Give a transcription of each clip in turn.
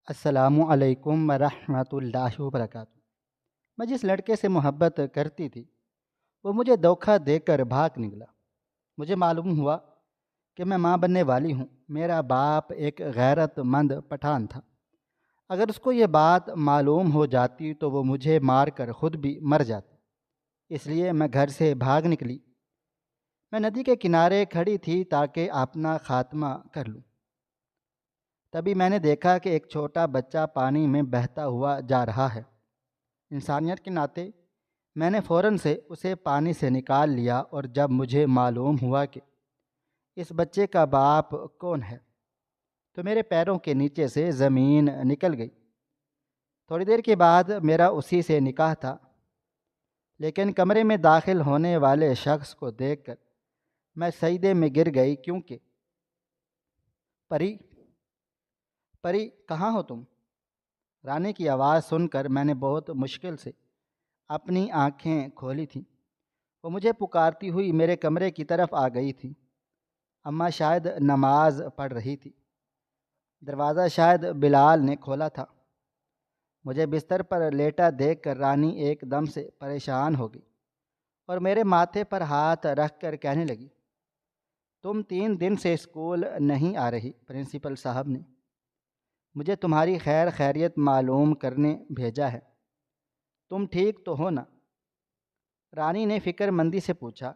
السلام علیکم ورحمۃ اللہ وبرکاتہ۔ میں جس لڑکے سے محبت کرتی تھی وہ مجھے دھوکہ دے کر بھاگ نکلا۔ مجھے معلوم ہوا کہ میں ماں بننے والی ہوں۔ میرا باپ ایک غیرت مند پٹھان تھا۔ اگر اس کو یہ بات معلوم ہو جاتی تو وہ مجھے مار کر خود بھی مر جاتی۔ اس لیے میں گھر سے بھاگ نکلی۔ میں ندی کے کنارے کھڑی تھی تاکہ اپنا خاتمہ کر لوں۔ تبھی میں نے دیکھا کہ ایک چھوٹا بچہ پانی میں بہتا ہوا جا رہا ہے۔ انسانیت کے ناطے میں نے فوراً سے اسے پانی سے نکال لیا، اور جب مجھے معلوم ہوا کہ اس بچے کا باپ کون ہے تو میرے پیروں کے نیچے سے زمین نکل گئی۔ تھوڑی دیر کے بعد میرا اسی سے نکاح تھا، لیکن کمرے میں داخل ہونے والے شخص کو دیکھ کر میں سجدے میں گر گئی، کیونکہ پری پری کہاں ہو تم؟ رانی کی آواز سن کر میں نے بہت مشکل سے اپنی آنکھیں کھولی تھیں۔ وہ مجھے پکارتی ہوئی میرے کمرے کی طرف آ گئی تھی۔ اماں شاید نماز پڑھ رہی تھی۔ دروازہ شاید بلال نے کھولا تھا۔ مجھے بستر پر لیٹا دیکھ کر رانی ایک دم سے پریشان ہو گئی اور میرے ماتھے پر ہاتھ رکھ کر کہنے لگی، تم 3 دن سے اسکول نہیں آ رہی۔ پرنسپل صاحب نے مجھے تمہاری خیر خیریت معلوم کرنے بھیجا ہے۔ تم ٹھیک تو ہو نا؟ رانی نے فکر مندی سے پوچھا۔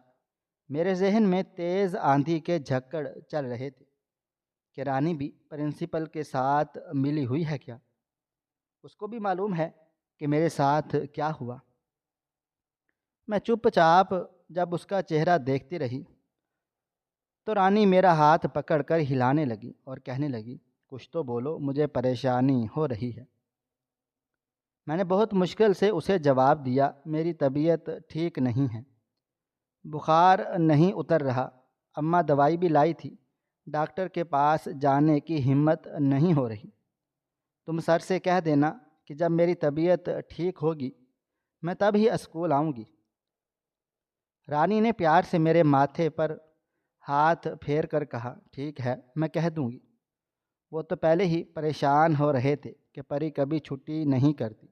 میرے ذہن میں تیز آندھی کے جھکڑ چل رہے تھے کہ رانی بھی پرنسپل کے ساتھ ملی ہوئی ہے کیا؟ اس کو بھی معلوم ہے کہ میرے ساتھ کیا ہوا؟ میں چپ چاپ جب اس کا چہرہ دیکھتی رہی تو رانی میرا ہاتھ پکڑ کر ہلانے لگی اور کہنے لگی، کچھ تو بولو، مجھے پریشانی ہو رہی ہے۔ میں نے بہت مشکل سے اسے جواب دیا، میری طبیعت ٹھیک نہیں ہے، بخار نہیں اتر رہا۔ اماں دوائی بھی لائی تھی، ڈاکٹر کے پاس جانے کی ہمت نہیں ہو رہی۔ تم سر سے کہہ دینا کہ جب میری طبیعت ٹھیک ہوگی میں تب ہی اسکول آؤں گی۔ رانی نے پیار سے میرے ماتھے پر ہاتھ پھیر کر کہا، ٹھیک ہے، میں کہہ دوں گی۔ وہ تو پہلے ہی پریشان ہو رہے تھے کہ پری کبھی چھٹی نہیں کرتی۔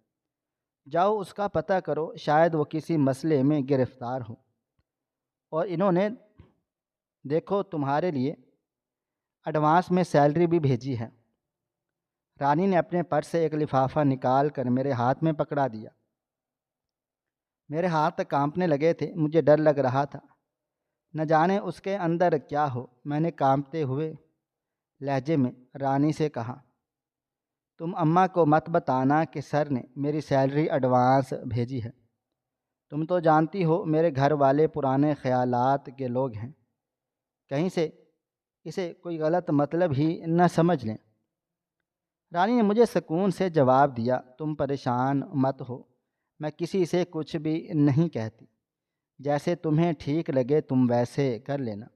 جاؤ اس کا پتہ کرو، شاید وہ کسی مسئلے میں گرفتار ہو، اور انہوں نے دیکھو تمہارے لیے ایڈوانس میں سیلری بھی بھیجی ہے۔ رانی نے اپنے پرس سے ایک لفافہ نکال کر میرے ہاتھ میں پکڑا دیا۔ میرے ہاتھ کانپنے لگے تھے، مجھے ڈر لگ رہا تھا، نہ جانے اس کے اندر کیا ہو۔ میں نے کانپتے ہوئے لہجے میں رانی سے کہا، تم اماں کو مت بتانا کہ سر نے میری سیلری ایڈوانس بھیجی ہے۔ تم تو جانتی ہو میرے گھر والے پرانے خیالات کے لوگ ہیں، کہیں سے اسے کوئی غلط مطلب ہی نہ سمجھ لیں۔ رانی نے مجھے سکون سے جواب دیا، تم پریشان مت ہو، میں کسی سے کچھ بھی نہیں کہتی، جیسے تمہیں ٹھیک لگے تم ویسے کر لینا۔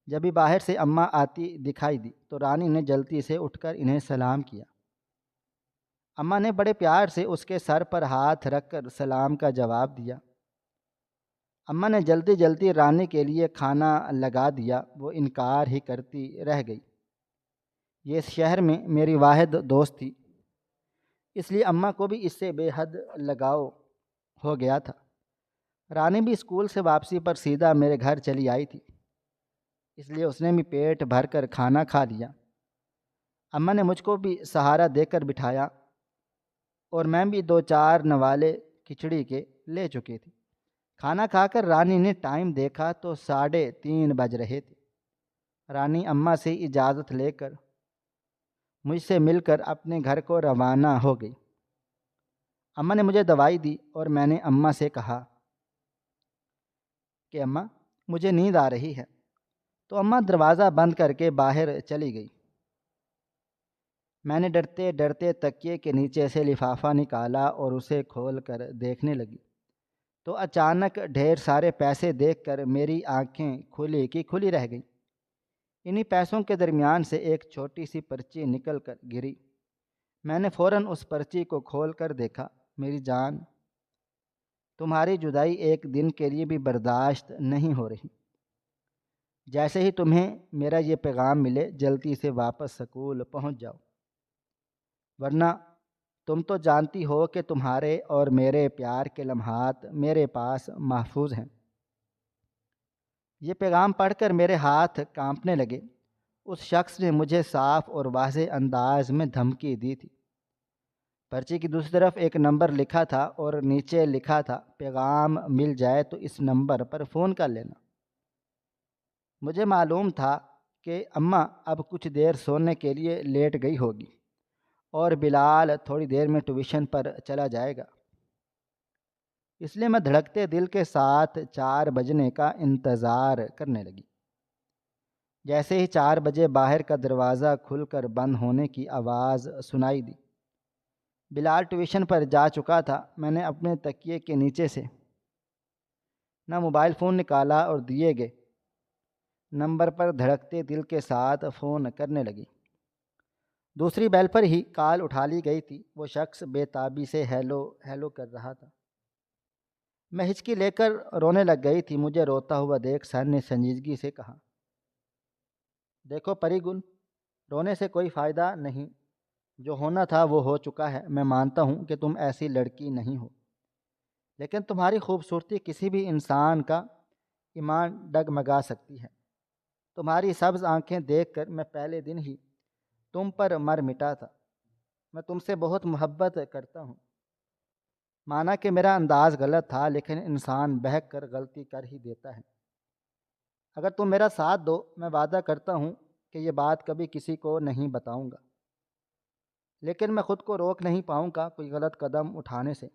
جب ہی باہر سے اماں آتی دکھائی دی تو رانی نے جلدی سے اٹھ کر انہیں سلام کیا۔ اماں نے بڑے پیار سے اس کے سر پر ہاتھ رکھ کر سلام کا جواب دیا۔ اماں نے جلدی جلدی رانی کے لیے کھانا لگا دیا، وہ انکار ہی کرتی رہ گئی۔ یہ اس شہر میں میری واحد دوست تھی، اس لیے اماں کو بھی اس سے بے حد لگاؤ ہو گیا تھا۔ رانی بھی اسکول سے واپسی پر سیدھا میرے گھر چلی آئی تھی، اس لیے اس نے بھی پیٹ بھر کر کھانا کھا لیا۔ اماں نے مجھ کو بھی سہارا دے کر بٹھایا، اور میں بھی 2-4 نوالے کھچڑی کے لے چکی تھی۔ کھانا کھا کر رانی نے ٹائم دیکھا تو 3:30 بج رہے تھے۔ رانی اماں سے اجازت لے کر مجھ سے مل کر اپنے گھر کو روانہ ہو گئی۔ اماں نے مجھے دوائی دی اور میں نے اماں سے کہا کہ اماں مجھے نیند آ رہی ہے، تو اماں دروازہ بند کر کے باہر چلی گئی۔ میں نے ڈرتے ڈرتے تکیے کے نیچے سے لفافہ نکالا اور اسے کھول کر دیکھنے لگی تو اچانک ڈھیر سارے پیسے دیکھ کر میری آنکھیں کھلی کی کھلی رہ گئیں۔ انہی پیسوں کے درمیان سے ایک چھوٹی سی پرچی نکل کر گری۔ میں نے فوراً اس پرچی کو کھول کر دیکھا۔ میری جان، تمہاری جدائی ایک دن کے لیے بھی برداشت نہیں ہو رہی۔ جیسے ہی تمہیں میرا یہ پیغام ملے جلدی سے واپس سکول پہنچ جاؤ۔ ورنہ تم تو جانتی ہو کہ تمہارے اور میرے پیار کے لمحات میرے پاس محفوظ ہیں۔ یہ پیغام پڑھ کر میرے ہاتھ کانپنے لگے۔ اس شخص نے مجھے صاف اور واضح انداز میں دھمکی دی تھی۔ پرچی کی دوسری طرف ایک نمبر لکھا تھا اور نیچے لکھا تھا، پیغام مل جائے تو اس نمبر پر فون کر لینا۔ مجھے معلوم تھا کہ اماں اب کچھ دیر سونے کے لیے لیٹ گئی ہوگی اور بلال تھوڑی دیر میں ٹیوشن پر چلا جائے گا، اس لیے میں دھڑکتے دل کے ساتھ 4 بجنے کا انتظار کرنے لگی۔ جیسے ہی 4 بجے باہر کا دروازہ کھل کر بند ہونے کی آواز سنائی دی۔ بلال ٹیوشن پر جا چکا تھا۔ میں نے اپنے تکیے کے نیچے سے نہ موبائل فون نکالا اور دیے گئے نمبر پر دھڑکتے دل کے ساتھ فون کرنے لگی۔ دوسری بیل پر ہی کال اٹھا لی گئی تھی۔ وہ شخص بے تابی سے ہیلو ہیلو کر رہا تھا۔ میں ہچکی لے کر رونے لگ گئی تھی۔ مجھے روتا ہوا دیکھ سر نے سنجیدگی سے کہا، دیکھو پری گل، رونے سے کوئی فائدہ نہیں، جو ہونا تھا وہ ہو چکا ہے۔ میں مانتا ہوں کہ تم ایسی لڑکی نہیں ہو، لیکن تمہاری خوبصورتی کسی بھی انسان کا ایمان ڈگمگا سکتی ہے۔ تمہاری سبز آنکھیں دیکھ کر میں پہلے دن ہی تم پر مر مٹا تھا۔ میں تم سے بہت محبت کرتا ہوں۔ مانا کہ میرا انداز غلط تھا، لیکن انسان بہک کر غلطی کر ہی دیتا ہے۔ اگر تم میرا ساتھ دو، میں وعدہ کرتا ہوں کہ یہ بات کبھی کسی کو نہیں بتاؤں گا، لیکن میں خود کو روک نہیں پاؤں گا کوئی غلط قدم اٹھانے سے۔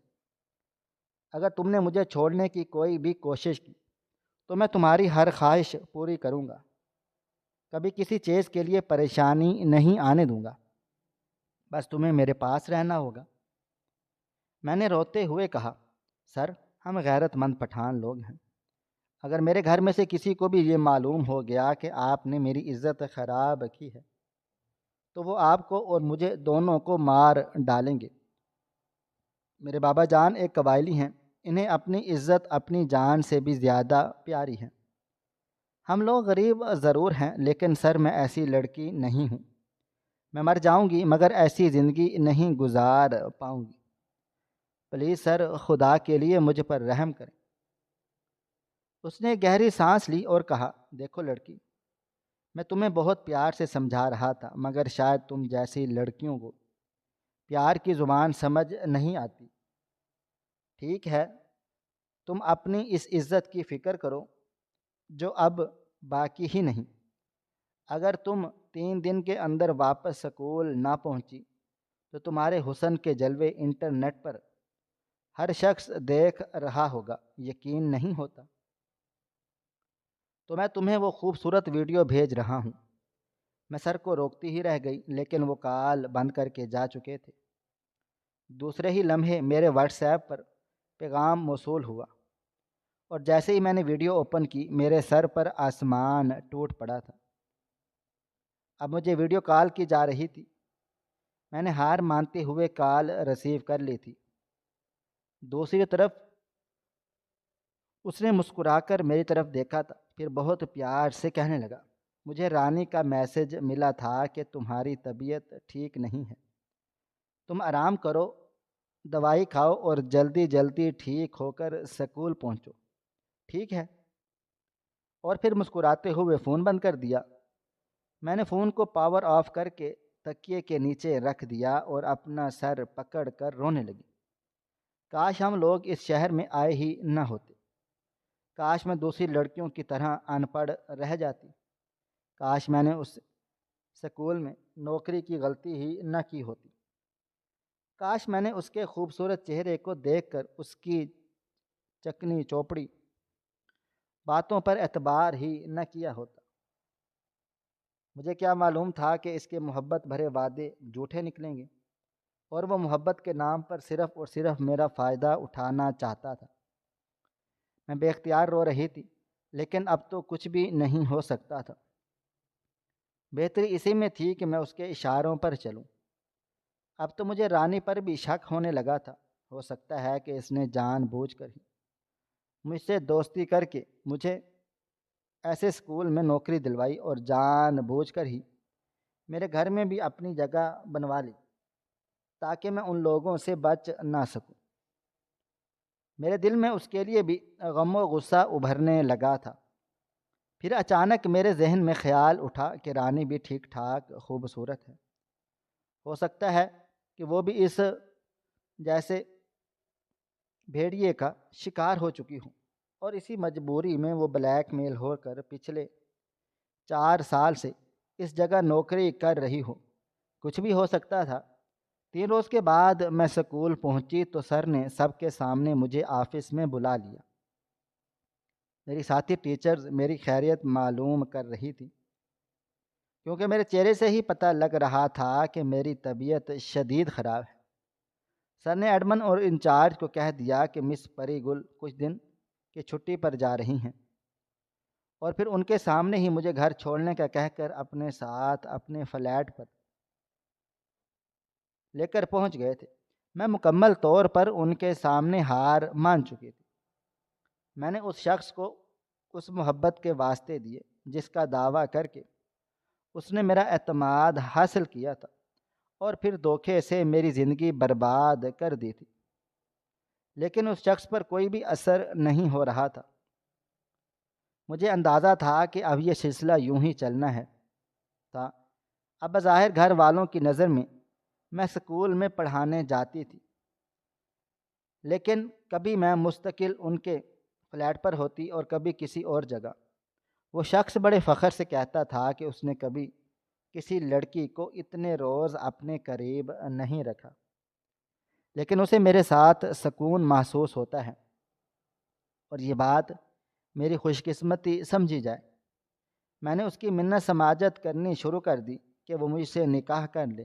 اگر تم نے مجھے چھوڑنے کی کوئی بھی کوشش کی تو میں تمہاری ہر خواہش پوری کروں گا، کبھی کسی چیز کے لیے پریشانی نہیں آنے دوں گا، بس تمہیں میرے پاس رہنا ہوگا۔ میں نے روتے ہوئے کہا، سر ہم غیرت مند پٹھان لوگ ہیں، اگر میرے گھر میں سے کسی کو بھی یہ معلوم ہو گیا کہ آپ نے میری عزت خراب کی ہے تو وہ آپ کو اور مجھے دونوں کو مار ڈالیں گے۔ میرے بابا جان ایک قبائلی ہیں، انہیں اپنی عزت اپنی جان سے بھی زیادہ پیاری ہے۔ ہم لوگ غریب ضرور ہیں، لیکن سر میں ایسی لڑکی نہیں ہوں۔ میں مر جاؤں گی مگر ایسی زندگی نہیں گزار پاؤں گی۔ پلیز سر، خدا کے لیے مجھ پر رحم کریں۔ اس نے گہری سانس لی اور کہا، دیکھو لڑکی، میں تمہیں بہت پیار سے سمجھا رہا تھا، مگر شاید تم جیسی لڑکیوں کو پیار کی زبان سمجھ نہیں آتی۔ ٹھیک ہے، تم اپنی اس عزت کی فکر کرو جو اب باقی ہی نہیں۔ اگر تم 3 دن کے اندر واپس سکول نہ پہنچی تو تمہارے حسن کے جلوے انٹرنیٹ پر ہر شخص دیکھ رہا ہوگا، یقین نہیں ہوتا تو میں تمہیں وہ خوبصورت ویڈیو بھیج رہا ہوں۔ میں سر کو روکتی ہی رہ گئی، لیکن وہ کال بند کر کے جا چکے تھے۔ دوسرے ہی لمحے میرے واٹس ایپ پر پیغام موصول ہوا، اور جیسے ہی میں نے ویڈیو اوپن کی میرے سر پر آسمان ٹوٹ پڑا تھا۔ اب مجھے ویڈیو کال کی جا رہی تھی۔ میں نے ہار مانتے ہوئے کال ریسیو کر لی تھی۔ دوسری طرف اس نے مسکرا کر میری طرف دیکھا تھا، پھر بہت پیار سے کہنے لگا، مجھے رانی کا میسج ملا تھا کہ تمہاری طبیعت ٹھیک نہیں ہے، تم آرام کرو، دوائی کھاؤ اور جلدی جلدی ٹھیک ہو کر سکول پہنچو، ٹھیک ہے؟ اور پھر مسکراتے ہوئے فون بند کر دیا۔ میں نے فون کو پاور آف کر کے تکیے کے نیچے رکھ دیا اور اپنا سر پکڑ کر رونے لگی۔ کاش ہم لوگ اس شہر میں آئے ہی نہ ہوتے، کاش میں دوسری لڑکیوں کی طرح ان پڑھ رہ جاتی، کاش میں نے اس سکول میں نوکری کی غلطی ہی نہ کی ہوتی، کاش میں نے اس کے خوبصورت چہرے کو دیکھ کر اس کی چکنی چوپڑی باتوں پر اعتبار ہی نہ کیا ہوتا۔ مجھے کیا معلوم تھا کہ اس کے محبت بھرے وعدے جھوٹے نکلیں گے، اور وہ محبت کے نام پر صرف اور صرف میرا فائدہ اٹھانا چاہتا تھا۔ میں بے اختیار رو رہی تھی، لیکن اب تو کچھ بھی نہیں ہو سکتا تھا۔ بہتری اسی میں تھی کہ میں اس کے اشاروں پر چلوں۔ اب تو مجھے رانی پر بھی شک ہونے لگا تھا، ہو سکتا ہے کہ اس نے جان بوجھ کر ہی مجھ سے دوستی کر کے مجھے ایسے اسکول میں نوکری دلوائی اور جان بوجھ کر ہی میرے گھر میں بھی اپنی جگہ بنوا لی۔ تاکہ میں ان لوگوں سے بچ نہ سکوں۔ میرے دل میں اس کے لیے بھی غم و غصہ ابھرنے لگا تھا۔ پھر اچانک میرے ذہن میں خیال اٹھا کہ رانی بھی ٹھیک ٹھاک خوبصورت ہے، ہو سکتا ہے کہ وہ بھی اس جیسے بھیڑیے کا شکار ہو چکی ہوں، اور اسی مجبوری میں وہ بلیک میل ہو کر پچھلے 4 سال سے اس جگہ نوکری کر رہی ہو۔ کچھ بھی ہو سکتا تھا۔ 3 روز کے بعد میں اسکول پہنچی تو سر نے سب کے سامنے مجھے آفس میں بلا لیا۔ میری ساتھی ٹیچرز میری خیریت معلوم کر رہی تھی، کیونکہ میرے چہرے سے ہی پتہ لگ رہا تھا کہ میری طبیعت شدید خراب ہے۔ سر نے ایڈمن اور انچارج کو کہہ دیا کہ مس پری گل کچھ دن کی چھٹی پر جا رہی ہیں، اور پھر ان کے سامنے ہی مجھے گھر چھوڑنے کا کہہ کر اپنے ساتھ اپنے فلیٹ پر لے کر پہنچ گئے تھے۔ میں مکمل طور پر ان کے سامنے ہار مان چکی تھی۔ میں نے اس شخص کو اس محبت کے واسطے دیے جس کا دعویٰ کر کے اس نے میرا اعتماد حاصل کیا تھا، اور پھر دھوکے سے میری زندگی برباد کر دی تھی۔ لیکن اس شخص پر کوئی بھی اثر نہیں ہو رہا تھا۔ مجھے اندازہ تھا کہ اب یہ سلسلہ یوں ہی چلنا ہے تھا۔ اب بظاہر گھر والوں کی نظر میں اسکول میں پڑھانے جاتی تھی، لیکن کبھی میں مستقل ان کے فلیٹ پر ہوتی اور کبھی کسی اور جگہ۔ وہ شخص بڑے فخر سے کہتا تھا کہ اس نے کبھی کسی لڑکی کو اتنے روز اپنے قریب نہیں رکھا، لیکن اسے میرے ساتھ سکون محسوس ہوتا ہے، اور یہ بات میری خوش قسمتی سمجھی جائے۔ میں نے اس کی منت سماجت کرنی شروع کر دی کہ وہ مجھ سے نکاح کر لے،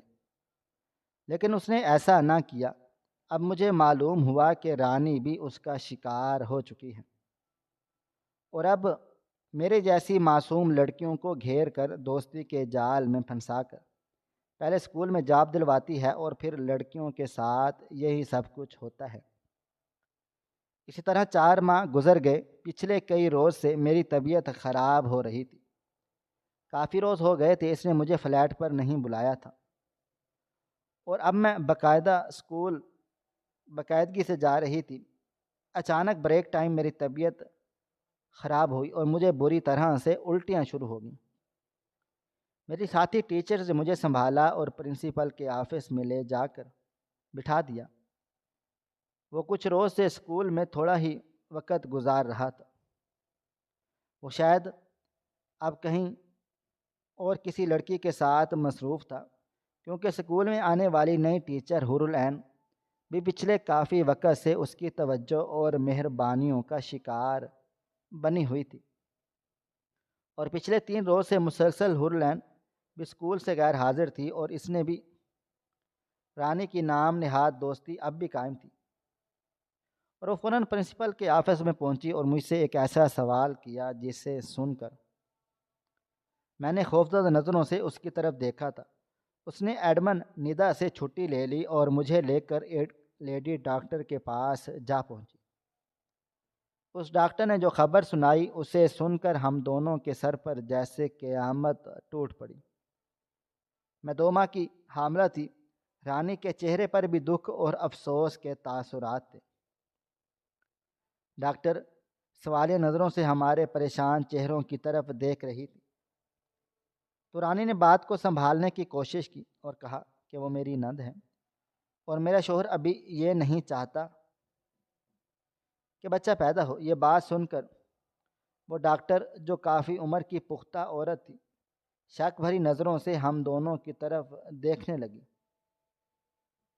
لیکن اس نے ایسا نہ کیا۔ اب مجھے معلوم ہوا کہ رانی بھی اس کا شکار ہو چکی ہے، اور اب میرے جیسی معصوم لڑکیوں کو گھیر کر دوستی کے جال میں پھنسا کر پہلے اسکول میں جاب دلواتی ہے، اور پھر لڑکیوں کے ساتھ یہی سب کچھ ہوتا ہے۔ اسی طرح 4 ماہ گزر گئے۔ پچھلے کئی روز سے میری طبیعت خراب ہو رہی تھی۔ کافی روز ہو گئے تھے اس نے مجھے فلیٹ پر نہیں بلایا تھا، اور اب میں اسکول باقاعدگی سے جا رہی تھی۔ اچانک بریک ٹائم میری طبیعت خراب ہوئی اور مجھے بری طرح سے الٹیاں شروع ہو گئیں۔ میری ساتھی ٹیچر نے مجھے سنبھالا اور پرنسپل کے آفس میں لے جا کر بٹھا دیا۔ وہ کچھ روز سے اسکول میں تھوڑا ہی وقت گزار رہا تھا۔ وہ شاید اب کہیں اور کسی لڑکی کے ساتھ مصروف تھا، کیونکہ اسکول میں آنے والی نئی ٹیچر حور العین بھی پچھلے کافی وقت سے اس کی توجہ اور مہربانیوں کا شکار بنی ہوئی تھی، اور پچھلے 3 روز سے مسلسل حور العین بھی اسکول سے غیر حاضر تھی، اور اس نے بھی رانی کی نام نہاد دوستی اب بھی قائم تھی۔ اور وہ فوراً پرنسپل کے آفس میں پہنچی اور مجھ سے ایک ایسا سوال کیا جسے سن کر میں نے خوفزدہ نظروں سے اس کی طرف دیکھا تھا۔ اس نے ایڈمن ندا سے چھٹی لے لی اور مجھے لے کر ایک لیڈی ڈاکٹر کے پاس جا پہنچی۔ اس ڈاکٹر نے جو خبر سنائی اسے سن کر ہم دونوں کے سر پر جیسے قیامت ٹوٹ پڑی۔ میں 2 ماہ کی حاملہ تھی۔ رانی کے چہرے پر بھی دکھ اور افسوس کے تاثرات تھے۔ ڈاکٹر سوالیہ نظروں سے ہمارے پریشان چہروں کی طرف دیکھ رہی تھی، تو رانی نے بات کو سنبھالنے کی کوشش کی اور کہا کہ وہ میری نند ہے، اور میرا شوہر ابھی یہ نہیں چاہتا کہ بچہ پیدا ہو۔ یہ بات سن کر وہ ڈاکٹر، جو کافی عمر کی پختہ عورت تھی، شک بھری نظروں سے ہم دونوں کی طرف دیکھنے لگی۔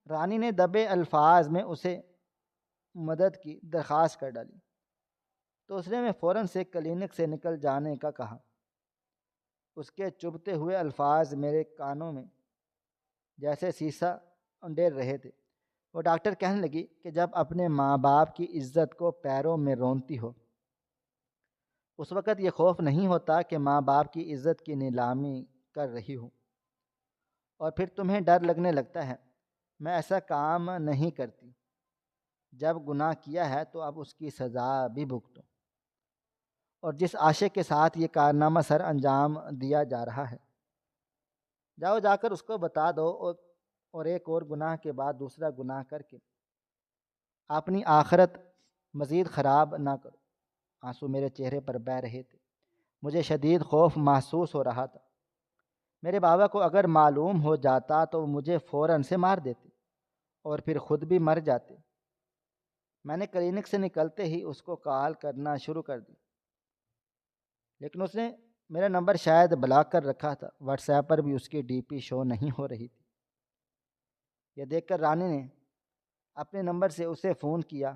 رانی نے دبے الفاظ میں اسے مدد کی درخواست کر ڈالی، تو اس نے میں فوراً سے کلینک سے نکل جانے کا کہا۔ اس کے چبھتے ہوئے الفاظ میرے کانوں میں جیسے سیسا انڈیر رہے تھے۔ وہ ڈاکٹر کہنے لگی کہ جب اپنے ماں باپ کی عزت کو پیروں میں رونتی ہو، اس وقت یہ خوف نہیں ہوتا کہ ماں باپ کی عزت کی نیلامی کر رہی ہوں، اور پھر تمہیں ڈر لگنے لگتا ہے۔ میں ایسا کام نہیں کرتی۔ جب گناہ کیا ہے تو اب اس کی سزا بھی بھگتو، اور جس عاشق کے ساتھ یہ کارنامہ سر انجام دیا جا رہا ہے، جاؤ جا کر اس کو بتا دو اور ایک اور گناہ کے بعد دوسرا گناہ کر کے اپنی آخرت مزید خراب نہ کرو۔ آنسو میرے چہرے پر بہہ رہے تھے، مجھے شدید خوف محسوس ہو رہا تھا۔ میرے بابا کو اگر معلوم ہو جاتا تو وہ مجھے فوراً سے مار دیتے اور پھر خود بھی مر جاتے۔ میں نے کلینک سے نکلتے ہی اس کو کال کرنا شروع کر دی، لیکن اس نے میرا نمبر شاید بلاک کر رکھا تھا۔ واٹس ایپ پر بھی اس کی ڈی پی شو نہیں ہو رہی تھی۔ یہ دیکھ کر رانی نے اپنے نمبر سے اسے فون کیا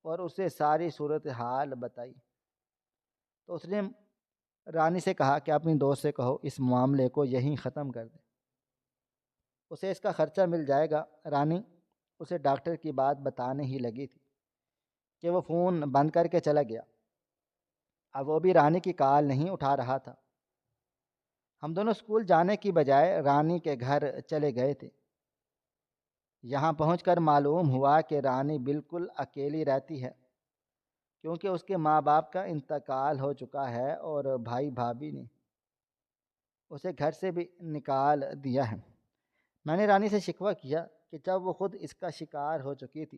اور اسے ساری صورتحال بتائی، تو اس نے رانی سے کہا کہ اپنی دوست سے کہو اس معاملے کو یہیں ختم کر دے، اسے اس کا خرچہ مل جائے گا۔ رانی اسے ڈاکٹر کی بات بتانے ہی لگی تھی کہ وہ فون بند کر کے چلا گیا۔ اب وہ بھی رانی کی کال نہیں اٹھا رہا تھا۔ ہم دونوں اسکول جانے کی بجائے رانی کے گھر چلے گئے تھے۔ یہاں پہنچ کر معلوم ہوا کہ رانی بالکل اکیلی رہتی ہے، کیونکہ اس کے ماں باپ کا انتقال ہو چکا ہے اور بھائی بھابھی نے اسے گھر سے بھی نکال دیا ہے۔ میں نے رانی سے شکوہ کیا کہ جب وہ خود اس کا شکار ہو چکی تھی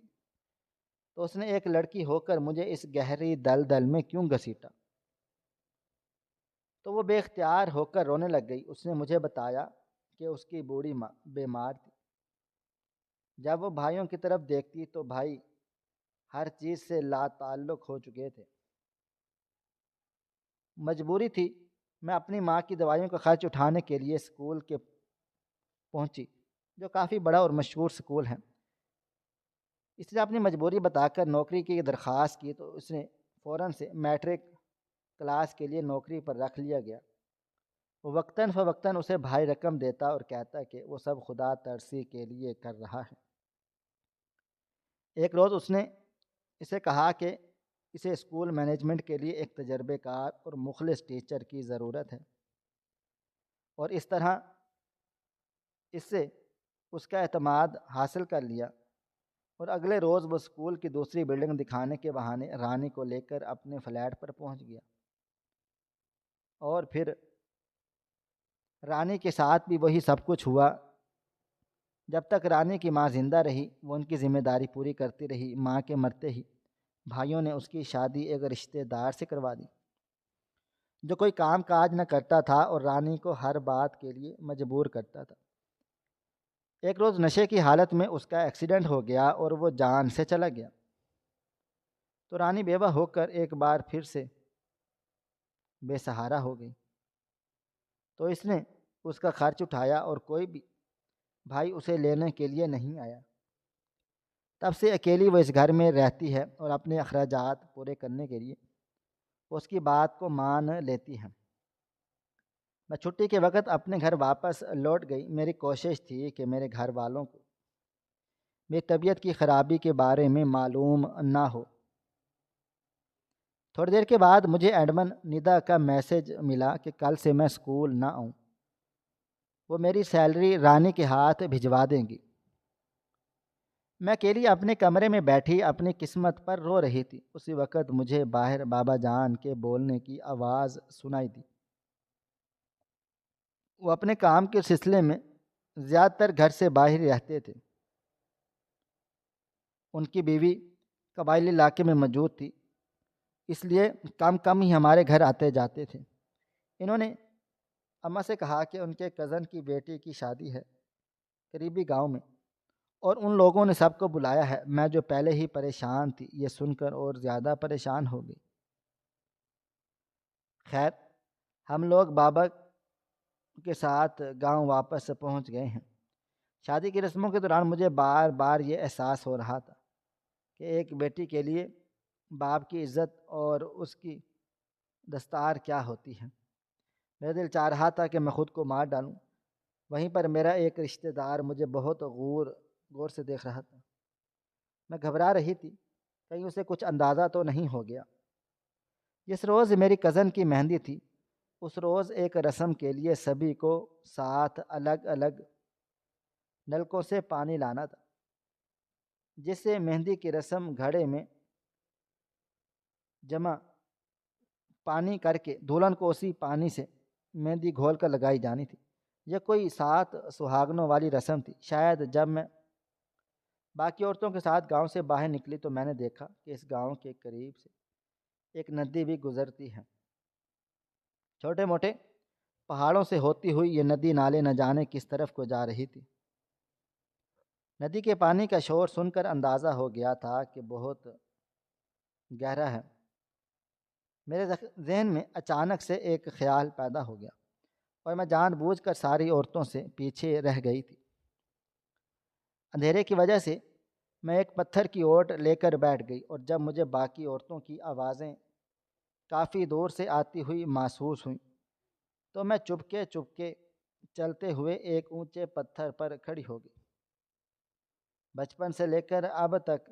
تو اس نے ایک لڑکی ہو کر مجھے اس گہری دلدل میں کیوں گھسیٹا؟ تو وہ بے اختیار ہو کر رونے لگ گئی۔ اس نے مجھے بتایا کہ اس کی بوڑھی ماں بیمار تھی۔ جب وہ بھائیوں کی طرف دیکھتی تو بھائی ہر چیز سے لا تعلق ہو چکے تھے۔ مجبوری تھی، میں اپنی ماں کی دوائیوں کا خرچ اٹھانے کے لیے اسکول کے پہنچی، جو کافی بڑا اور مشہور اسکول ہے۔ اس نے اپنی مجبوری بتا کر نوکری کی درخواست کی تو اس نے فوراً سے میٹرک کلاس کے لیے نوکری پر رکھ لیا گیا۔ وہ وقتاً فوقتاً اسے بھائی رقم دیتا اور کہتا کہ وہ سب خدا ترسی کے لیے کر رہا ہے۔ ایک روز اس نے اسے کہا کہ اسے اسکول مینجمنٹ کے لیے ایک تجربے کار اور مخلص ٹیچر کی ضرورت ہے، اور اس طرح اس سے اس کا اعتماد حاصل کر لیا، اور اگلے روز وہ اسکول کی دوسری بلڈنگ دکھانے کے بہانے رانی کو لے کر اپنے فلیٹ پر پہنچ گیا۔ اور پھر رانی کے ساتھ بھی وہی سب کچھ ہوا۔ جب تک رانی کی ماں زندہ رہی وہ ان کی ذمہ داری پوری کرتی رہی۔ ماں کے مرتے ہی بھائیوں نے اس کی شادی ایک رشتہ دار سے کروا دی جو کوئی کام کاج نہ کرتا تھا اور رانی کو ہر بات کے لیے مجبور کرتا تھا۔ ایک روز نشے کی حالت میں اس کا ایکسیڈنٹ ہو گیا اور وہ جان سے چلا گیا، تو رانی بیوہ ہو کر ایک بار پھر سے بے سہارا ہو گئی۔ تو اس نے اس کا خرچ اٹھایا اور کوئی بھی بھائی اسے لینے کے لیے نہیں آیا۔ تب سے اکیلی وہ اس گھر میں رہتی ہے اور اپنے اخراجات پورے کرنے کے لیے اس کی بات کو مان لیتی ہے۔ میں چھٹی کے وقت اپنے گھر واپس لوٹ گئی۔ میری کوشش تھی کہ میرے گھر والوں کو میری طبیعت کی خرابی کے بارے میں معلوم نہ ہو۔ تھوڑی دیر کے بعد مجھے ایڈمن ندا کا میسج ملا کہ کل سے میں اسکول نہ آؤں، وہ میری سیلری رانی کے ہاتھ بھجوا دیں گی۔ میں اکیلی اپنے کمرے میں بیٹھی اپنی قسمت پر رو رہی تھی۔ اسی وقت مجھے باہر بابا جان کے بولنے کی آواز سنائی دی۔ وہ اپنے کام کے سلسلے میں زیادہ تر گھر سے باہر رہتے تھے۔ ان کی بیوی قبائلی علاقے میں موجود تھی، اس لیے کم ہی ہمارے گھر آتے جاتے تھے۔ انہوں نے اماں سے کہا کہ ان کے کزن کی بیٹی کی شادی ہے قریبی گاؤں میں، اور ان لوگوں نے سب کو بلایا ہے۔ میں جو پہلے ہی پریشان تھی یہ سن کر اور زیادہ پریشان ہو گئی۔ خیر، ہم لوگ بابا کے ساتھ گاؤں واپس پہنچ گئے ہیں۔ شادی کی رسموں کے دوران مجھے بار بار یہ احساس ہو رہا تھا کہ ایک بیٹی کے لیے باپ کی عزت اور اس کی دستار کیا ہوتی ہے۔ میرا دل چاہ رہا تھا کہ میں خود کو مار ڈالوں۔ وہیں پر میرا ایک رشتہ دار مجھے بہت غور سے دیکھ رہا تھا۔ میں گھبرا رہی تھی، کہیں اسے کچھ اندازہ تو نہیں ہو گیا۔ جس روز میری کزن کی مہندی تھی اس روز ایک رسم کے لیے سبھی کو ساتھ الگ الگ نلکوں سے پانی لانا تھا، جس سے مہندی کی رسم گھڑے میں جمع پانی کر کے دلہن کو اسی پانی سے مہندی گھول کر لگائی جانی تھی۔ یہ کوئی 7 سہاگنوں والی رسم تھی۔ شاید جب میں باقی عورتوں کے ساتھ گاؤں سے باہر نکلی تو میں نے دیکھا کہ اس گاؤں کے قریب سے ایک ندی بھی گزرتی ہے۔ چھوٹے موٹے پہاڑوں سے ہوتی ہوئی یہ ندی نالے نہ جانے کس طرف کو جا رہی تھی۔ ندی کے پانی کا شور سن کر اندازہ ہو گیا تھا کہ بہت گہرا ہے۔ میرے ذہن میں اچانک سے ایک خیال پیدا ہو گیا اور میں جان بوجھ کر ساری عورتوں سے پیچھے رہ گئی تھی۔ اندھیرے کی وجہ سے میں ایک پتھر کی اوٹ لے کر بیٹھ گئی، اور جب مجھے باقی عورتوں کی آوازیں کافی دور سے آتی ہوئی محسوس ہوئیں تو میں چپکے چپکے چلتے ہوئے ایک اونچے پتھر پر کھڑی ہو گئی۔ بچپن سے لے کر اب تک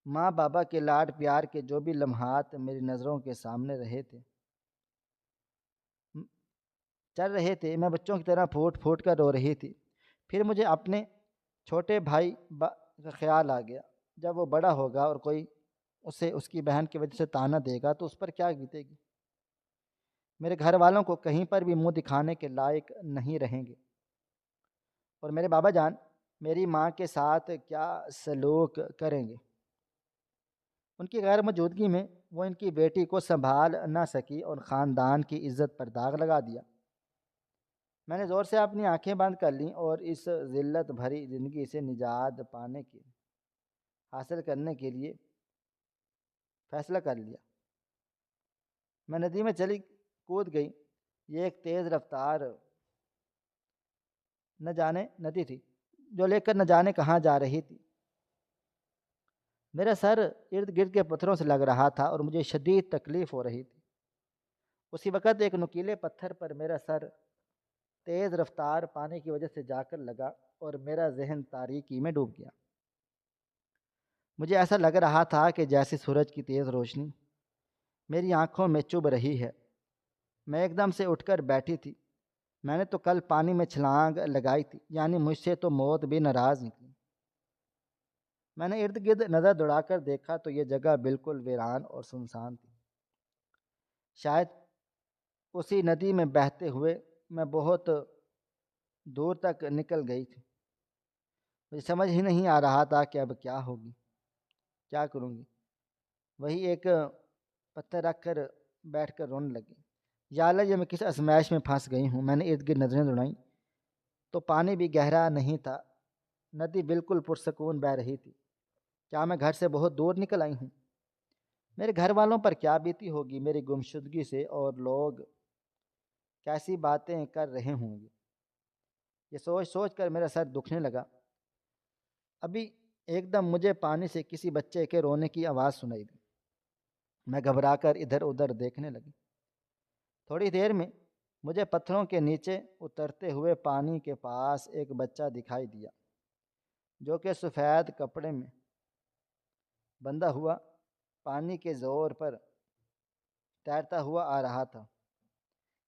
ماں بابا کے لاڈ پیار کے جو بھی لمحات میری نظروں کے سامنے چل رہے تھے، میں بچوں کی طرح پھوٹ پھوٹ کر رو رہی تھی۔ پھر مجھے اپنے چھوٹے بھائی کا خیال آ گیا۔ جب وہ بڑا ہوگا اور کوئی اسے اس کی بہن کی وجہ سے طعنہ دے گا تو اس پر کیا بیتے گی؟ میرے گھر والوں کو کہیں پر بھی منہ دکھانے کے لائق نہیں رہیں گے، اور میرے بابا جان میری ماں کے ساتھ کیا سلوک کریں گے؟ ان کی غیر موجودگی میں وہ ان کی بیٹی کو سنبھال نہ سکی اور خاندان کی عزت پر داغ لگا دیا۔ میں نے زور سے اپنی آنکھیں بند کر لیں اور اس ذلت بھری زندگی سے نجات حاصل کرنے کے لیے فیصلہ کر لیا۔ میں ندی میں چلی کود گئی۔ یہ ایک تیز رفتار نہ جانے ندی تھی جو لے کر نہ جانے کہاں جا رہی تھی۔ میرا سر ارد گرد کے پتھروں سے لگ رہا تھا اور مجھے شدید تکلیف ہو رہی تھی۔ اسی وقت ایک نکیلے پتھر پر میرا سر تیز رفتار پانی کی وجہ سے جا کر لگا اور میرا ذہن تاریکی میں ڈوب گیا۔ مجھے ایسا لگ رہا تھا کہ جیسے سورج کی تیز روشنی میری آنکھوں میں چبھ رہی ہے۔ میں ایک دم سے اٹھ کر بیٹھی تھی۔ میں نے تو کل پانی میں چھلانگ لگائی تھی، یعنی مجھ سے تو موت بھی ناراض نکلی۔ میں نے ارد گرد نظر دوڑا کر دیکھا تو یہ جگہ بالکل ویران اور سنسان تھی۔ شاید اسی ندی میں بہتے ہوئے میں بہت دور تک نکل گئی تھی۔ مجھے سمجھ ہی نہیں آ رہا تھا کہ اب کیا ہوگی، کیا کروں گی۔ وہی ایک پتھر رکھ کر بیٹھ کر رونے لگی۔ یا اللہ، یہ میں کس ازمائش میں پھنس گئی ہوں۔ میں نے ارد گرد نظریں دوڑائیں تو پانی بھی گہرا نہیں تھا، ندی بالکل پرسکون بہہ رہی تھی۔ کیا میں گھر سے بہت دور نکل آئی ہوں؟ میرے گھر والوں پر کیا بیتی ہوگی میری گمشدگی سے، اور لوگ کیسی باتیں کر رہے ہوں گے؟ یہ سوچ سوچ کر میرا سر دکھنے لگا۔ ابھی ایک دم مجھے پانی سے کسی بچے کے رونے کی آواز سنائی دی۔ میں گھبرا کر ادھر ادھر دیکھنے لگی۔ تھوڑی دیر میں مجھے پتھروں کے نیچے اترتے ہوئے پانی کے پاس ایک بچہ دکھائی دیا جو کہ سفید کپڑے میں بندھا ہوا پانی کے زور پر تیرتا ہوا آ رہا تھا۔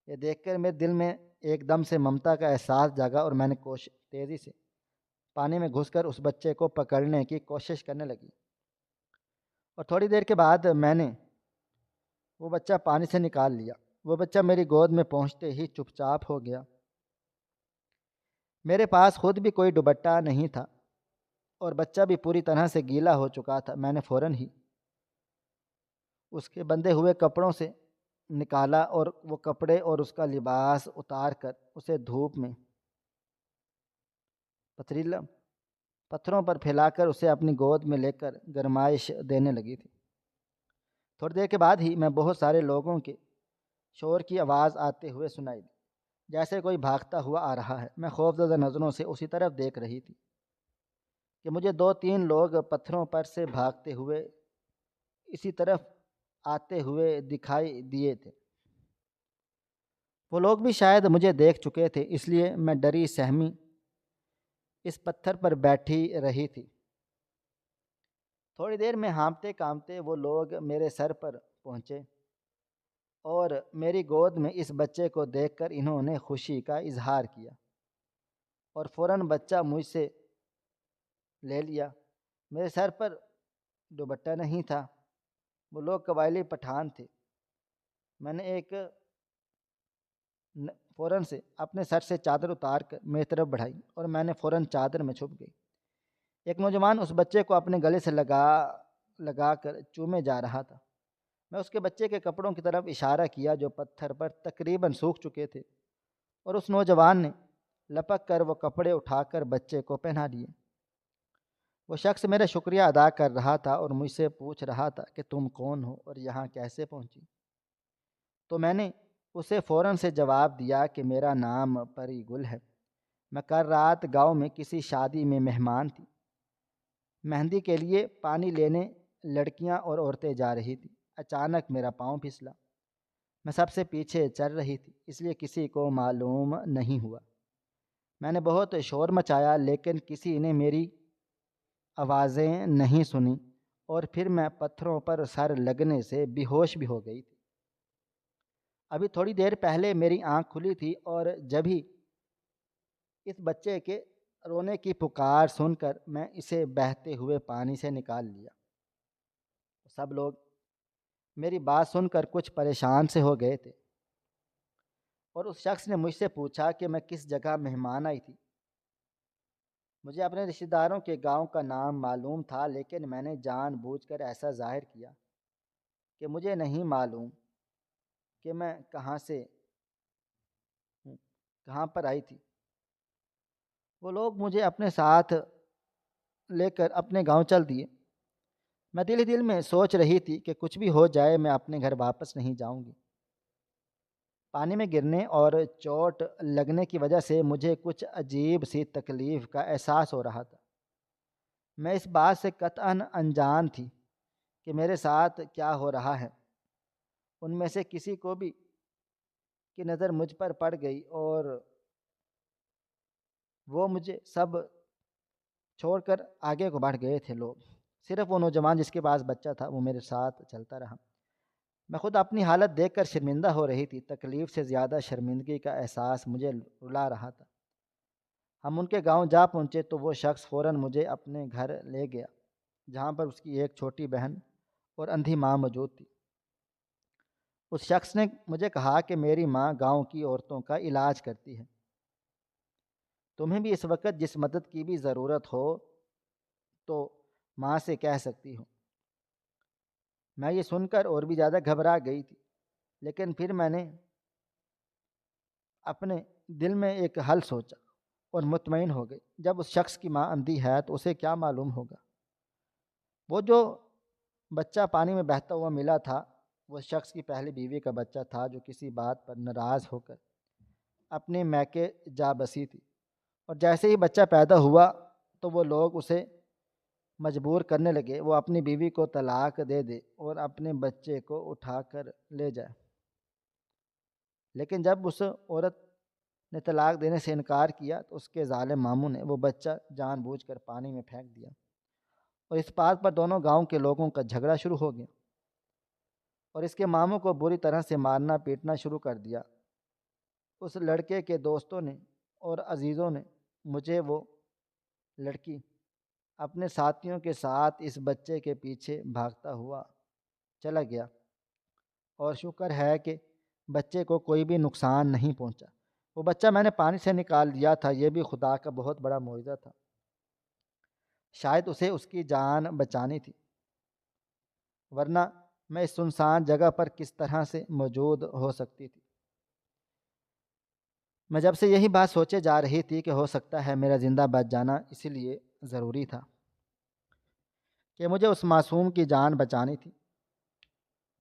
یہ دیکھ کر میرے دل میں ایک دم سے ممتا کا احساس جاگا اور میں نے تیزی سے پانی میں گھس کر اس بچے کو پکڑنے کی کوشش کرنے لگی، اور تھوڑی دیر کے بعد میں نے وہ بچہ پانی سے نکال لیا۔ وہ بچہ میری گود میں پہنچتے ہی چپ چاپ ہو گیا۔ میرے پاس خود بھی کوئی دوپٹہ نہیں تھا اور بچہ بھی پوری طرح سے گیلا ہو چکا تھا۔ میں نے فوراً ہی اس کے بندھے ہوئے کپڑوں سے نکالا اور وہ کپڑے اور اس کا لباس اتار کر اسے دھوپ میں پتھریلا پتھروں پر پھیلا کر اسے اپنی گود میں لے کر گرمائش دینے لگی تھی۔ تھوڑی دیر کے بعد ہی میں بہت سارے لوگوں کے شور کی آواز آتے ہوئے سنائی دی، جیسے کوئی بھاگتا ہوا آ رہا ہے۔ میں خوفزدہ نظروں سے اسی طرف دیکھ رہی تھی کہ مجھے 2-3 لوگ پتھروں پر سے بھاگتے ہوئے اسی طرف آتے ہوئے دکھائی دیے تھے۔ وہ لوگ بھی شاید مجھے دیکھ چکے تھے، اس لیے میں ڈری سہمی اس پتھر پر بیٹھی رہی تھی۔ تھوڑی دیر میں ہانپتے کانپتے وہ لوگ میرے سر پر پہنچے اور میری گود میں اس بچے کو دیکھ کر انہوں نے خوشی کا اظہار کیا اور فوراً بچہ مجھ سے لے لیا۔ میرے سر پر دوپٹہ نہیں تھا۔ وہ لوگ قبائلی پٹھان تھے۔ میں نے ایک فوراً سے اپنے سر سے چادر اتار کر میری طرف بڑھائی اور میں نے فوراً چادر میں چھپ گئی۔ ایک نوجوان اس بچے کو اپنے گلے سے لگا کر چومے جا رہا تھا۔ میں اس کے بچے کے کپڑوں کی طرف اشارہ کیا جو پتھر پر تقریباً سوکھ چکے تھے، اور اس نوجوان نے لپک کر وہ کپڑے اٹھا کر بچے کو پہنا دیے۔ وہ شخص میرا شکریہ ادا کر رہا تھا اور مجھ سے پوچھ رہا تھا کہ تم کون ہو اور یہاں کیسے پہنچی؟ تو میں نے اسے فوراً سے جواب دیا کہ میرا نام پری گل ہے۔ میں کل رات گاؤں میں کسی شادی میں مہمان تھی۔ مہندی کے لیے پانی لینے لڑکیاں اور عورتیں جا رہی تھیں۔ اچانک میرا پاؤں پھسلا۔ میں سب سے پیچھے چل رہی تھی، اس لیے کسی کو معلوم نہیں ہوا۔ میں نے بہت شور مچایا لیکن کسی نے میری آوازیں نہیں سنی، اور پھر میں پتھروں پر سر لگنے سے بے ہوش بھی ہو گئی تھی۔ ابھی تھوڑی دیر پہلے میری آنکھ کھلی تھی اور جبھی اس بچے کے رونے کی پکار سن کر میں اسے بہتے ہوئے پانی سے نکال لیا۔ سب لوگ میری بات سن کر کچھ پریشان سے ہو گئے تھے، اور اس شخص نے مجھ سے پوچھا کہ میں کس جگہ مہمان آئی تھی۔ مجھے اپنے رشتہ داروں کے گاؤں کا نام معلوم تھا، لیکن میں نے جان بوجھ کر ایسا ظاہر کیا کہ مجھے نہیں معلوم کہ میں کہاں سے ہوں، کہاں پر آئی تھی۔ وہ لوگ مجھے اپنے ساتھ لے کر اپنے گاؤں چل دیے۔ میں دل ہی دل میں سوچ رہی تھی کہ کچھ بھی ہو جائے میں اپنے گھر واپس نہیں جاؤں گی۔ پانی میں گرنے اور چوٹ لگنے کی وجہ سے مجھے کچھ عجیب سی تکلیف کا احساس ہو رہا تھا۔ میں اس بات سے قطعاً انجان تھی کہ میرے ساتھ کیا ہو رہا ہے۔ ان میں سے کسی کو بھی کی نظر مجھ پر پڑ گئی اور وہ مجھے سب چھوڑ کر آگے کو بڑھ گئے تھے لوگ۔ صرف وہ نوجوان جس کے پاس بچہ تھا وہ میرے ساتھ چلتا رہا۔ میں خود اپنی حالت دیکھ کر شرمندہ ہو رہی تھی۔ تکلیف سے زیادہ شرمندگی کا احساس مجھے رلا رہا تھا۔ ہم ان کے گاؤں جا پہنچے تو وہ شخص فوراً مجھے اپنے گھر لے گیا، جہاں پر اس کی ایک چھوٹی بہن اور اندھی ماں موجود تھی۔ اس شخص نے مجھے کہا کہ میری ماں گاؤں کی عورتوں کا علاج کرتی ہے، تمہیں بھی اس وقت جس مدد کی بھی ضرورت ہو تو ماں سے کہہ سکتی ہو۔ میں یہ سن کر اور بھی زیادہ گھبرا گئی تھی، لیکن پھر میں نے اپنے دل میں ایک حل سوچا اور مطمئن ہو گئی۔ جب اس شخص کی ماں اندھی ہے تو اسے کیا معلوم ہوگا؟ وہ جو بچہ پانی میں بہتا ہوا ملا تھا وہ شخص کی پہلی بیوی کا بچہ تھا، جو کسی بات پر ناراض ہو کر اپنے میکے جا بسی تھی، اور جیسے ہی بچہ پیدا ہوا تو وہ لوگ اسے مجبور کرنے لگے وہ اپنی بیوی کو طلاق دے دے اور اپنے بچے کو اٹھا کر لے جائے۔ لیکن جب اس عورت نے طلاق دینے سے انکار کیا تو اس کے ظالم ماموں نے وہ بچہ جان بوجھ کر پانی میں پھینک دیا، اور اس بات پر دونوں گاؤں کے لوگوں کا جھگڑا شروع ہو گیا، اور اس کے ماموں کو بری طرح سے مارنا پیٹنا شروع کر دیا۔ اس لڑکے کے دوستوں نے اور عزیزوں نے مجھے وہ لڑکی اپنے ساتھیوں کے ساتھ اس بچے کے پیچھے بھاگتا ہوا چلا گیا، اور شکر ہے کہ بچے کو کوئی بھی نقصان نہیں پہنچا۔ وہ بچہ میں نے پانی سے نکال دیا تھا، یہ بھی خدا کا بہت بڑا معجزہ تھا۔ شاید اسے اس کی جان بچانی تھی، ورنہ میں اس سنسان جگہ پر کس طرح سے موجود ہو سکتی تھی۔ میں جب سے یہی بات سوچے جا رہی تھی کہ ہو سکتا ہے میرا زندہ بچ جانا اسی لیے ضروری تھا کہ مجھے اس معصوم کی جان بچانی تھی۔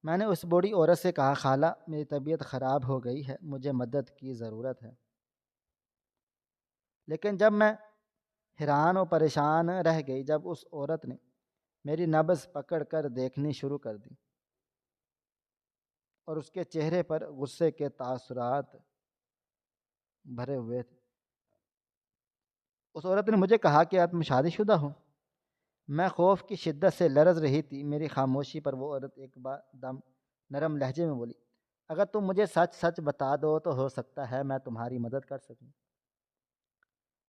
میں نے اس بوڑھی عورت سے کہا، خالہ میری طبیعت خراب ہو گئی ہے، مجھے مدد کی ضرورت ہے۔ لیکن جب میں حیران و پریشان رہ گئی جب اس عورت نے میری نبض پکڑ کر دیکھنی شروع کر دی، اور اس کے چہرے پر غصے کے تاثرات بھرے ہوئے تھے۔ اس عورت نے مجھے کہا کہ تم شادی شدہ ہو؟ میں خوف کی شدت سے لرز رہی تھی۔ میری خاموشی پر وہ عورت ایک دم نرم لہجے میں بولی، اگر تم مجھے سچ سچ بتا دو تو ہو سکتا ہے میں تمہاری مدد کر سکوں۔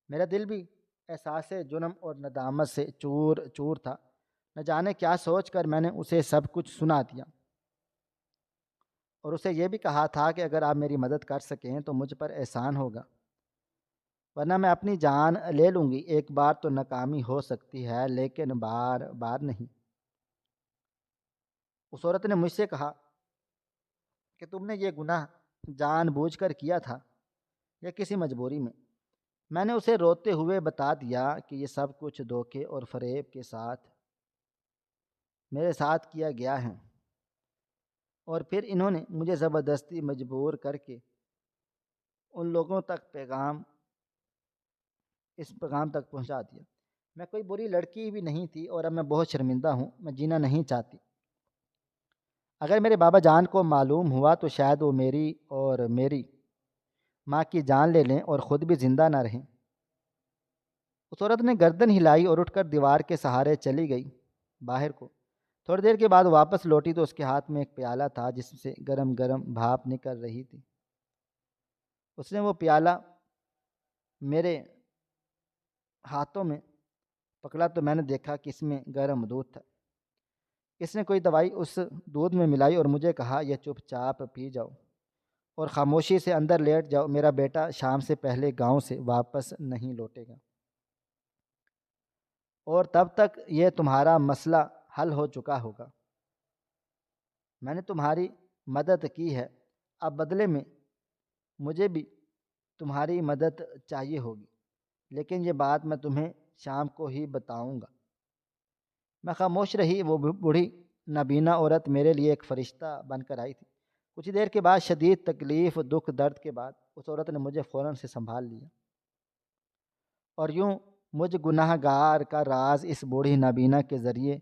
میرا دل بھی احساس جرم اور ندامت سے چور چور تھا۔ نہ جانے کیا سوچ کر میں نے اسے سب کچھ سنا دیا، اور اسے یہ بھی کہا تھا کہ اگر آپ میری مدد کر سکیں تو مجھ پر احسان ہوگا، ورنہ میں اپنی جان لے لوں گی۔ ایک بار تو ناکامی ہو سکتی ہے لیکن بار بار نہیں۔ اس عورت نے مجھ سے کہا کہ تم نے یہ گناہ جان بوجھ کر کیا تھا یا کسی مجبوری میں؟ میں نے اسے روتے ہوئے بتا دیا کہ یہ سب کچھ دھوکے اور فریب کے ساتھ میرے ساتھ کیا گیا ہے، اور پھر انہوں نے مجھے زبردستی مجبور کر کے ان لوگوں تک اس پیغام تک پہنچا دیا۔ میں کوئی بری لڑکی بھی نہیں تھی اور اب میں بہت شرمندہ ہوں، میں جینا نہیں چاہتی۔ اگر میرے بابا جان کو معلوم ہوا تو شاید وہ میری اور میری ماں کی جان لے لیں اور خود بھی زندہ نہ رہیں۔ اس عورت نے گردن ہلائی اور اٹھ کر دیوار کے سہارے چلی گئی باہر کو۔ تھوڑی دیر کے بعد واپس لوٹی تو اس کے ہاتھ میں ایک پیالہ تھا جس سے گرم گرم بھاپ نکل رہی تھی۔ اس نے وہ پیالہ میرے ہاتھوں میں پکڑا تو میں نے دیکھا کہ اس میں گرم دودھ تھا۔ اس نے کوئی دوائی اس دودھ میں ملائی اور مجھے کہا، یہ چپ چاپ پی جاؤ اور خاموشی سے اندر لیٹ جاؤ، میرا بیٹا شام سے پہلے گاؤں سے واپس نہیں لوٹے گا، اور تب تک یہ تمہارا مسئلہ حل ہو چکا ہوگا۔ میں نے تمہاری مدد کی ہے، اب بدلے میں مجھے بھی تمہاری مدد چاہیے ہوگی، لیکن یہ بات میں تمہیں شام کو ہی بتاؤں گا۔ میں خاموش رہی۔ وہ بوڑھی نابینا عورت میرے لیے ایک فرشتہ بن کر آئی تھی۔ کچھ دیر کے بعد شدید تکلیف، دکھ، درد کے بعد اس عورت نے مجھے فوراً سے سنبھال لیا، اور یوں مجھ گناہ گار کا راز اس بوڑھی نابینا کے ذریعے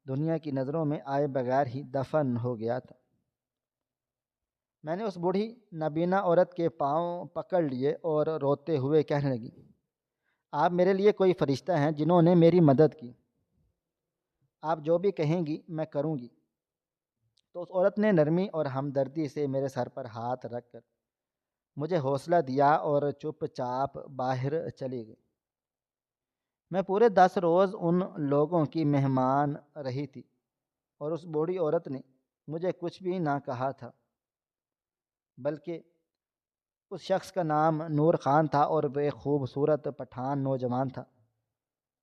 دنیا کی نظروں میں آئے بغیر ہی دفن ہو گیا تھا۔ میں نے اس بوڑھی نابینا عورت کے پاؤں پکڑ لیے اور روتے ہوئے کہنے لگی، آپ میرے لیے کوئی فرشتہ ہیں جنہوں نے میری مدد کی، آپ جو بھی کہیں گی میں کروں گی۔ تو اس عورت نے نرمی اور ہمدردی سے میرے سر پر ہاتھ رکھ کر مجھے حوصلہ دیا اور چپ چاپ باہر چلی گئی۔ میں پورے 10 روز ان لوگوں کی مہمان رہی تھی، اور اس بوڑھی عورت نے مجھے کچھ بھی نہ کہا تھا، بلکہ اس شخص کا نام نور خان تھا اور وہ ایک خوبصورت پٹھان نوجوان تھا۔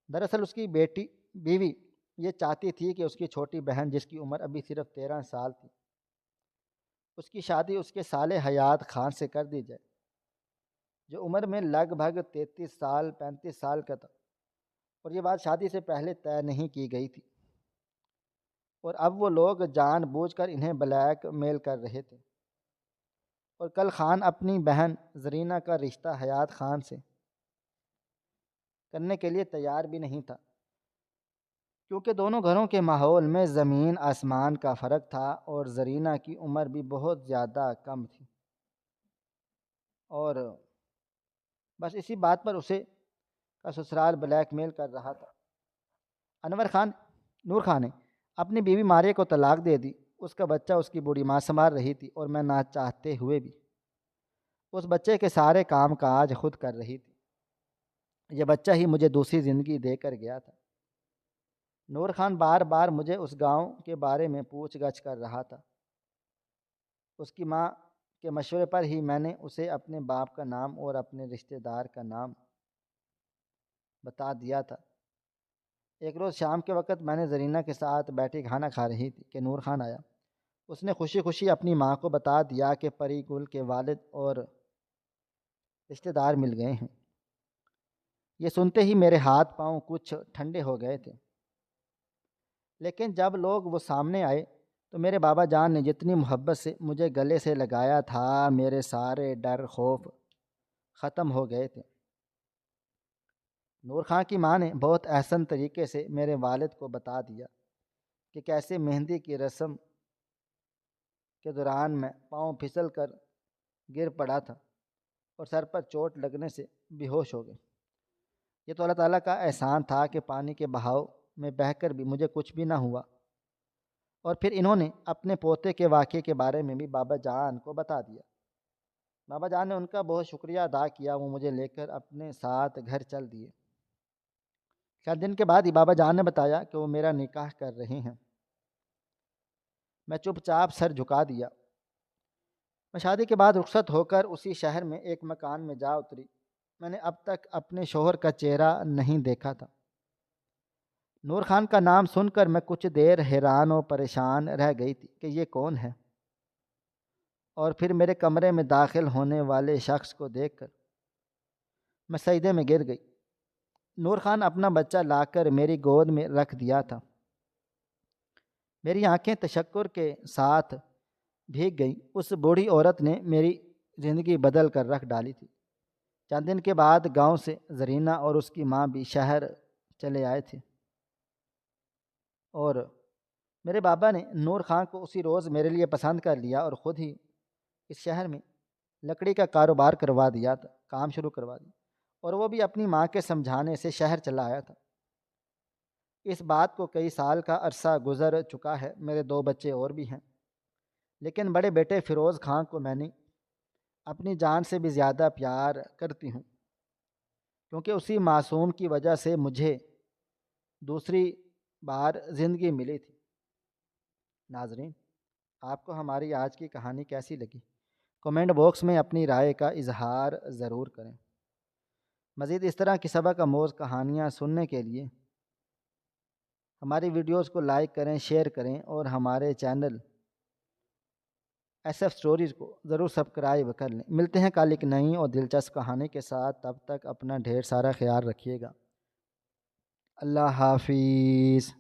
دراصل اس کی بیوی یہ چاہتی تھی کہ اس کی چھوٹی بہن، جس کی عمر ابھی صرف 13 سال تھی، اس کی شادی اس کے سالے حیات خان سے کر دی جائے، جو عمر میں لگ بھگ 35 سال کا تھا، اور یہ بات شادی سے پہلے طے نہیں کی گئی تھی، اور اب وہ لوگ جان بوجھ کر انہیں بلیک میل کر رہے تھے۔ اور کل خان اپنی بہن زرینہ کا رشتہ حیات خان سے کرنے کے لیے تیار بھی نہیں تھا، کیونکہ دونوں گھروں کے ماحول میں زمین آسمان کا فرق تھا، اور زرینہ کی عمر بھی بہت زیادہ کم تھی، اور بس اسی بات پر اسے کا سسرال بلیک میل کر رہا تھا۔ نور خان نے اپنی بیوی ماریہ کو طلاق دے دی۔ اس کا بچہ اس کی بوڑھی ماں سنبھال رہی تھی، اور میں نہ چاہتے ہوئے بھی اس بچے کے سارے کام کاج خود کر رہی تھی۔ یہ بچہ ہی مجھے دوسری زندگی دے کر گیا تھا۔ نور خان بار بار مجھے اس گاؤں کے بارے میں پوچھ گچھ کر رہا تھا۔ اس کی ماں کے مشورے پر ہی میں نے اسے اپنے باپ کا نام اور اپنے رشتہ دار کا نام بتا دیا تھا۔ ایک روز شام کے وقت میں نے زرینہ کے ساتھ بیٹھی کھانا کھا رہی تھی کہ نور خان آیا۔ اس نے خوشی خوشی اپنی ماں کو بتا دیا کہ پری گل کے والد اور رشتہ دار مل گئے ہیں۔ یہ سنتے ہی میرے ہاتھ پاؤں کچھ ٹھنڈے ہو گئے تھے، لیکن جب لوگ وہ سامنے آئے تو میرے بابا جان نے جتنی محبت سے مجھے گلے سے لگایا تھا، میرے سارے ڈر خوف ختم ہو گئے تھے۔ نور خان کی ماں نے بہت احسن طریقے سے میرے والد کو بتا دیا کہ کیسے مہندی کی رسم کے دوران میں پاؤں پھسل کر گر پڑا تھا اور سر پر چوٹ لگنے سے بے ہوش ہو گئے۔ یہ تو اللہ تعالیٰ کا احسان تھا کہ پانی کے بہاؤ میں بہہ کر بھی مجھے کچھ بھی نہ ہوا۔ اور پھر انہوں نے اپنے پوتے کے واقعے کے بارے میں بھی بابا جان کو بتا دیا۔ بابا جان نے ان کا بہت شکریہ ادا کیا۔ وہ مجھے لے کر اپنے ساتھ گھر چل دیے۔ چند دن کے بعد ہی بابا جان نے بتایا کہ وہ میرا نکاح کر رہے ہیں۔ میں چپ چاپ سر جھکا دیا۔ میں شادی کے بعد رخصت ہو کر اسی شہر میں ایک مکان میں جا اتری۔ میں نے اب تک اپنے شوہر کا چہرہ نہیں دیکھا تھا۔ نور خان کا نام سن کر میں کچھ دیر حیران و پریشان رہ گئی تھی کہ یہ کون ہے، اور پھر میرے کمرے میں داخل ہونے والے شخص کو دیکھ کر میں سجدے میں گر گئی۔ نور خان اپنا بچہ لا کر میری گود میں رکھ دیا تھا۔ میری آنکھیں تشکر کے ساتھ بھیگ گئیں۔ اس بوڑھی عورت نے میری زندگی بدل کر رکھ ڈالی تھی۔ چند دن کے بعد گاؤں سے زرینہ اور اس کی ماں بھی شہر چلے آئے تھے، اور میرے بابا نے نور خان کو اسی روز میرے لیے پسند کر لیا اور خود ہی اس شہر میں لکڑی کا کاروبار کروا دیا تھا، کام شروع کروا دیا، اور وہ بھی اپنی ماں کے سمجھانے سے شہر چلا آیا تھا۔ اس بات کو کئی سال کا عرصہ گزر چکا ہے۔ میرے 2 بچے اور بھی ہیں، لیکن بڑے بیٹے فیروز خان کو میں نے اپنی جان سے بھی زیادہ پیار کرتی ہوں، کیونکہ اسی معصوم کی وجہ سے مجھے دوسری بار زندگی ملی تھی۔ ناظرین، آپ کو ہماری آج کی کہانی کیسی لگی؟ کمنٹ باکس میں اپنی رائے کا اظہار ضرور کریں۔ مزید اس طرح کی سبق آموز کہانیاں سننے کے لیے ہماری ویڈیوز کو لائک کریں، شیئر کریں، اور ہمارے چینل SF سٹوریز کو ضرور سبسکرائب کر لیں۔ ملتے ہیں کل ایک نئی اور دلچسپ کہانی کے ساتھ، تب تک اپنا ڈھیر سارا خیال رکھیے گا۔ اللہ حافظ۔